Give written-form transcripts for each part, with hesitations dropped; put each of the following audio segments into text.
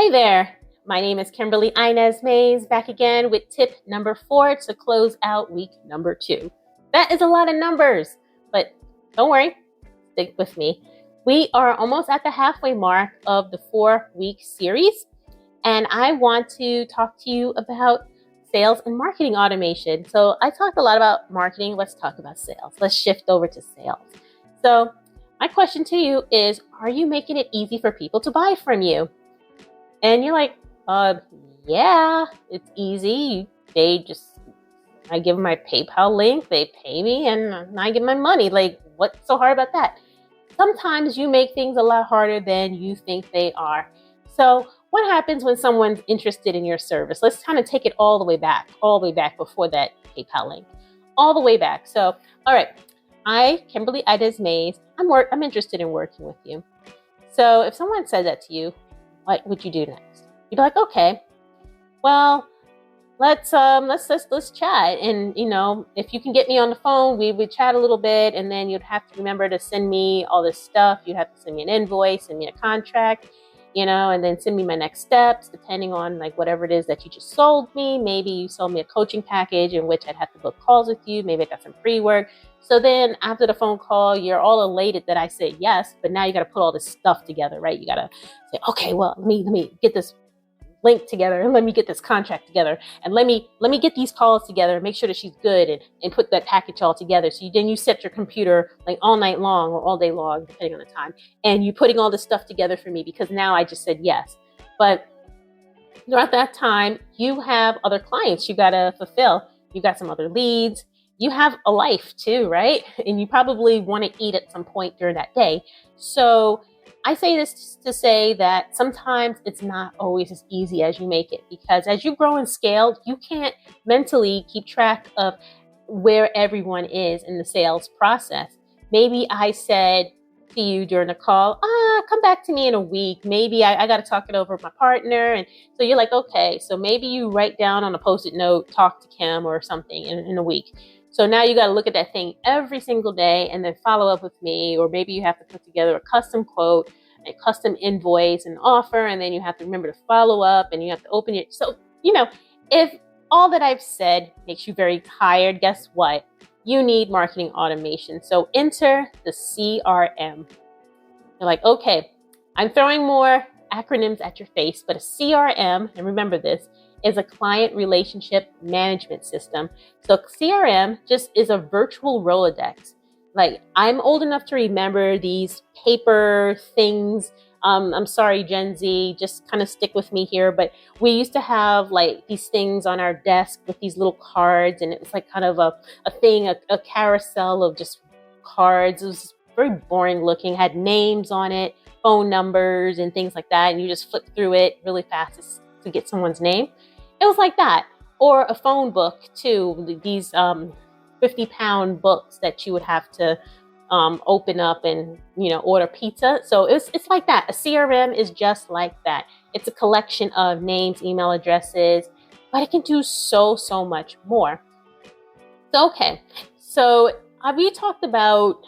Hey there, my name is Kimberly Inez Mays, back again with tip number 4 to close out week number 2. That is a lot of numbers, but don't worry, stick with me. We are almost at the halfway mark of the 4-week series, and I want to talk to you about sales and marketing automation. So I talked a lot about marketing. Let's talk about sales. Let's shift over to sales. So my question to you is, are you making it easy for people to buy from you? And you're like, yeah, it's easy. I give them my PayPal link, they pay me, and I get my money. Like, what's so hard about that? Sometimes you make things a lot harder than you think they are. So what happens when someone's interested in your service? Let's kind of take it all the way back before that PayPal link, all the way back. So, all right, Kimberly Inez Mays, I'm interested in working with you. So if someone said that to you, what would you do next? You'd be like, okay, well, let's chat. And if you can get me on the phone, we would chat a little bit, and then you'd have to remember to send me all this stuff. You'd have to send me an invoice, send me a contract, and then send me my next steps, depending on like whatever it is that you just sold me. Maybe you sold me a coaching package in which I'd have to book calls with you. Maybe I got some free work. So then after the phone call, you're all elated that I said yes, but now you got to put all this stuff together, right? You got to say, okay, well, let me get this link together, and let me get this contract together, and let me get these calls together and make sure that she's good, and put that package all together. So then you set your computer like all night long or all day long, depending on the time, and you're putting all this stuff together for me because now I just said yes. But throughout that time, you have other clients you got to fulfill. You got some other leads. You have a life too, right? And you probably want to eat at some point during that day. So I say this to say that sometimes it's not always as easy as you make it, because as you grow and scale, you can't mentally keep track of where everyone is in the sales process. Maybe I said to you during the call, come back to me in a week. Maybe I got to talk it over with my partner. And so you're like, okay, so maybe you write down on a Post-it note, talk to Kim or something in a week. So now you got to look at that thing every single day and then follow up with me. Or maybe you have to put together a custom quote, a custom invoice, an offer, and then you have to remember to follow up, and you have to open it. So, if all that I've said makes you very tired, guess what? You need marketing automation. So enter the CRM. You're like, okay, I'm throwing more acronyms at your face, but a CRM, and remember this, is a client relationship management system. So CRM just is a virtual Rolodex. Like, I'm old enough to remember these paper things. I'm sorry, Gen Z, just kind of stick with me here. But we used to have like these things on our desk with these little cards, and it was like kind of a carousel of just cards. It was very boring looking, had names on it, phone numbers and things like that. And you just flip through it really fast to get someone's name. It was like that. Or a phone book too, these 50-pound books that you would have to open up and order pizza. So it's like that. A CRM is just like that. It's a collection of names, email addresses, but it can do so much more. So okay, so we talked about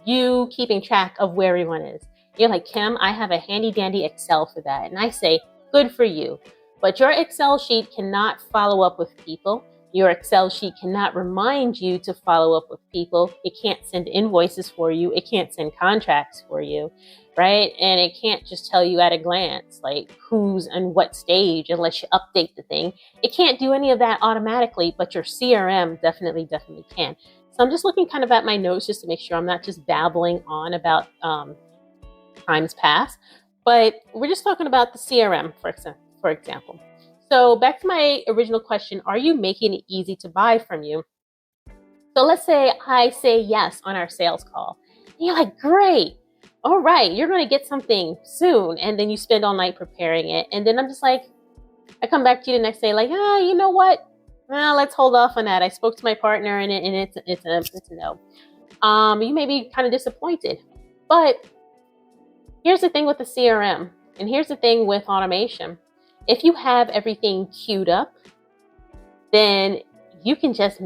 you keeping track of where everyone is. You're like, Kim, I have a handy dandy Excel for that, and I say, good for you. But your Excel sheet cannot follow up with people. Your Excel sheet cannot remind you to follow up with people. It can't send invoices for you. It can't send contracts for you, right? And it can't just tell you at a glance, like who's in what stage, unless you update the thing. It can't do any of that automatically, but your CRM definitely can. So I'm just looking kind of at my notes just to make sure I'm not just babbling on about times past, but we're just talking about the CRM, for example. So back to my original question, are you making it easy to buy from you? So let's say I say yes on our sales call. And you're like, great. All right, you're going to get something soon. And then you spend all night preparing it. And then I'm just like, I come back to you the next day like, you know what? Let's hold off on that. I spoke to my partner and it's a no. You may be kind of disappointed. But here's the thing with the CRM. And here's the thing with automation. If you have everything queued up, then you can just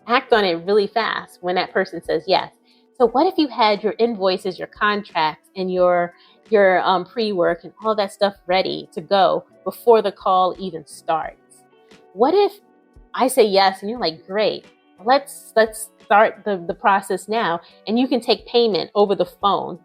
act on it really fast when that person says yes. So what if you had your invoices, your contracts, and your your pre-work and all that stuff ready to go before the call even starts? What if I say yes and you're like, great, let's start the process now, and you can take payment over the phone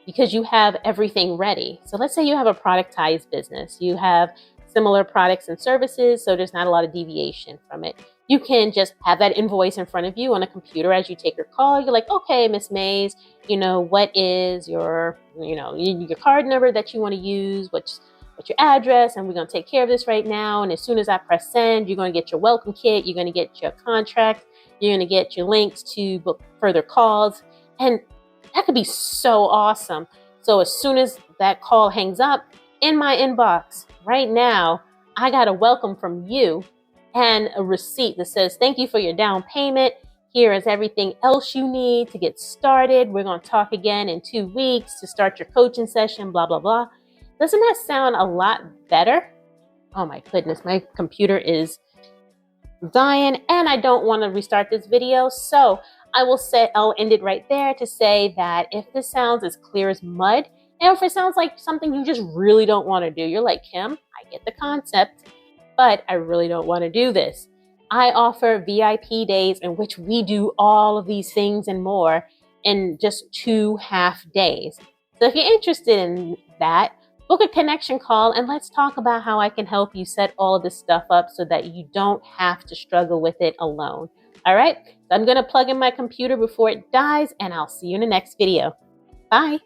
because you have everything ready. So let's say you have a productized business. You have similar products and services, so there's not a lot of deviation from it. You can just have that invoice in front of you on a computer as you take your call. You're like, okay, Miss Mays, what is your card number that you want to use? What's your address? And we're going to take care of this right now. And as soon as I press send, you're going to get your welcome kit. You're going to get your contract. You're going to get your links to book further calls. And that could be so awesome. So as soon as that call hangs up, in my inbox right now, I got a welcome from you and a receipt that says, thank you for your down payment. Here is everything else you need to get started. We're going to talk again in 2 weeks to start your coaching session, blah, blah, blah. Doesn't that sound a lot better? Oh my goodness, my computer is dying and I don't want to restart this video. So I'll end it right there to say that if this sounds as clear as mud, and if it sounds like something you just really don't want to do, you're like, Kim, I get the concept, but I really don't want to do this. I offer VIP days in which we do all of these things and more in just 2 half days. So if you're interested in that, book a connection call and let's talk about how I can help you set all of this stuff up so that you don't have to struggle with it alone. All right, so I'm going to plug in my computer before it dies and I'll see you in the next video. Bye.